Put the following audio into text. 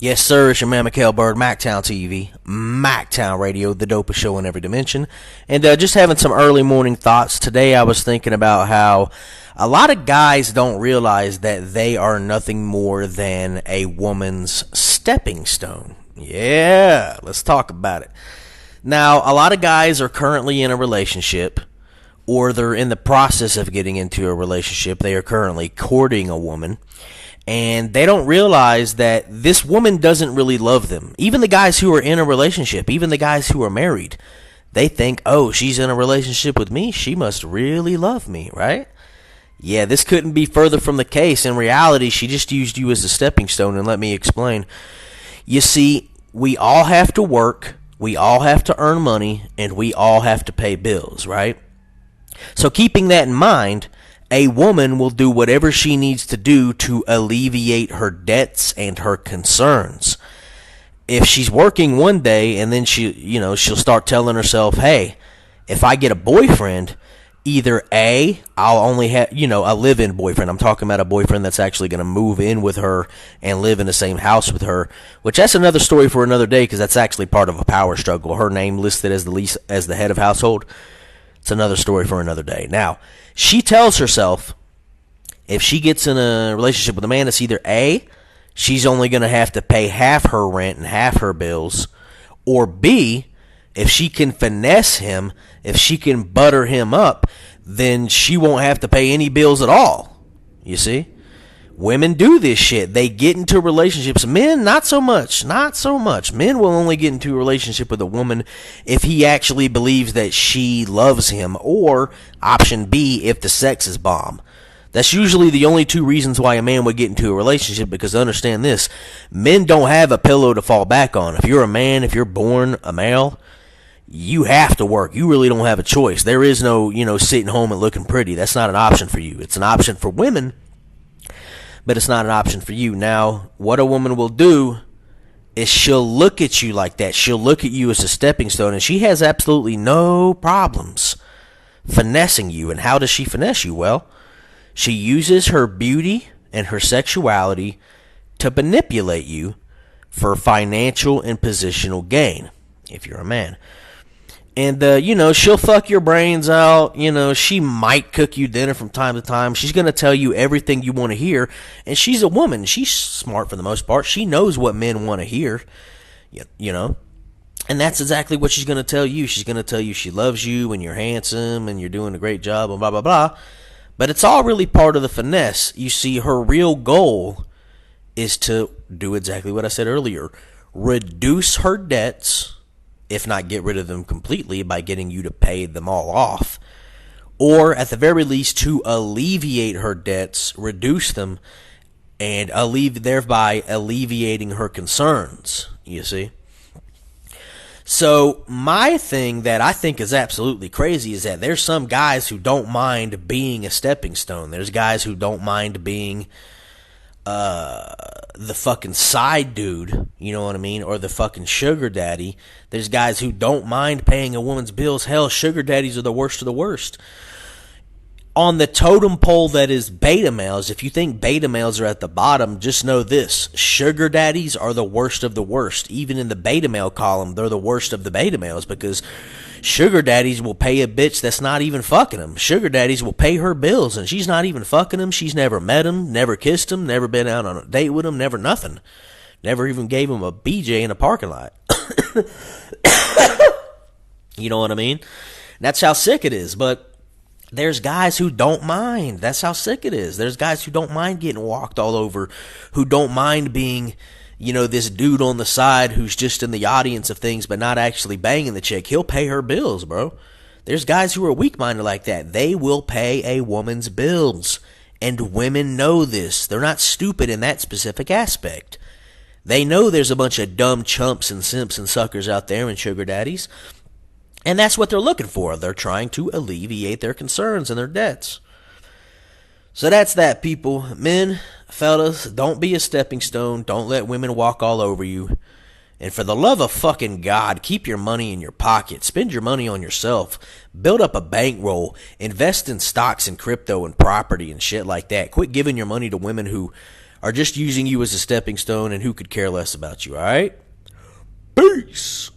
Yes, sir, it's your man, McHale Bird, MGTOW TV, MGTOW Radio, the dopest show in every dimension. And just having some early morning thoughts. Today I was thinking about how a lot of guys don't realize that they are nothing more than a woman's stepping stone. Yeah, let's talk about it. Now, a lot of guys are currently in a relationship, or they're in the process of getting into a relationship. They are currently courting a woman. And they don't realize that this woman doesn't really love them. Even the guys who are in a relationship, even the guys who are married, they think, oh, she's in a relationship with me. She must really love me, right? Yeah, this couldn't be further from the case. In reality, she just used you as a stepping stone, and let me explain. You see, we all have to work, we all have to earn money, and we all have to pay bills, right? So keeping that in mind, a woman will do whatever she needs to do to alleviate her debts and her concerns. If she's working one day and then she'll start telling herself, hey, if I get a boyfriend, either A, I'll only have, a live-in boyfriend. I'm talking about a boyfriend that's actually going to move in with her and live in the same house with her, which that's another story for another day because that's actually part of a power struggle. Her name listed as the head of household. It's another story for another day. Now, she tells herself if she gets in a relationship with a man, it's either A, she's only going to have to pay half her rent and half her bills, or B, if she can finesse him, if she can butter him up, then she won't have to pay any bills at all. You see? Women do this shit. They get into relationships. Men, not so much. Not so much. Men will only get into a relationship with a woman if he actually believes that she loves him, or option B, if the sex is bomb. That's usually the only two reasons why a man would get into a relationship, because understand this, men don't have a pillow to fall back on. If you're a man, if you're born a male, you have to work. You really don't have a choice. There is no, sitting home and looking pretty. That's not an option for you. It's an option for women, but it's not an option for you. Now, what a woman will do is she'll look at you like that. She'll look at you as a stepping stone, and she has absolutely no problems finessing you. And how does she finesse you? Well, she uses her beauty and her sexuality to manipulate you for financial and positional gain, if you're a man. And, she'll fuck your brains out. She might cook you dinner from time to time. She's going to tell you everything you want to hear. And she's a woman. She's smart for the most part. She knows what men want to hear, And that's exactly what she's going to tell you. She's going to tell you she loves you and you're handsome and you're doing a great job and blah, blah, blah. But it's all really part of the finesse. You see, her real goal is to do exactly what I said earlier. Reduce her debts, if not get rid of them completely by getting you to pay them all off, or at the very least to alleviate her debts, reduce them, and thereby alleviating her concerns, you see. So my thing that I think is absolutely crazy is that there's some guys who don't mind being a stepping stone. There's guys who don't mind being the fucking side dude, you know what I mean, or the fucking sugar daddy. There's guys who don't mind paying a woman's bills. Hell, sugar daddies are the worst of the worst. On the totem pole that is beta males, if you think beta males are at the bottom, just know this: sugar daddies are the worst of the worst. Even in the beta male column, they're the worst of the beta males, because sugar daddies will pay a bitch that's not even fucking them. Sugar daddies will pay her bills, and she's not even fucking him. She's never met him, never kissed him, never been out on a date with him, never nothing. Never even gave him a BJ in a parking lot. You know what I mean? That's how sick it is. But there's guys who don't mind. That's how sick it is. There's guys who don't mind getting walked all over, who don't mind being, this dude on the side who's just in the audience of things but not actually banging the chick. He'll pay her bills, bro. There's guys who are weak-minded like that. They will pay a woman's bills, and women know this. They're not stupid in that specific aspect. They know there's a bunch of dumb chumps and simps and suckers out there and sugar daddies, and that's what they're looking for. They're trying to alleviate their concerns and their debts. So that's that, people. Men, fellas, don't be a stepping stone. Don't let women walk all over you. And for the love of fucking God, keep your money in your pocket. Spend your money on yourself. Build up a bankroll. Invest in stocks and crypto and property and shit like that. Quit giving your money to women who are just using you as a stepping stone and who could care less about you, all right? Peace.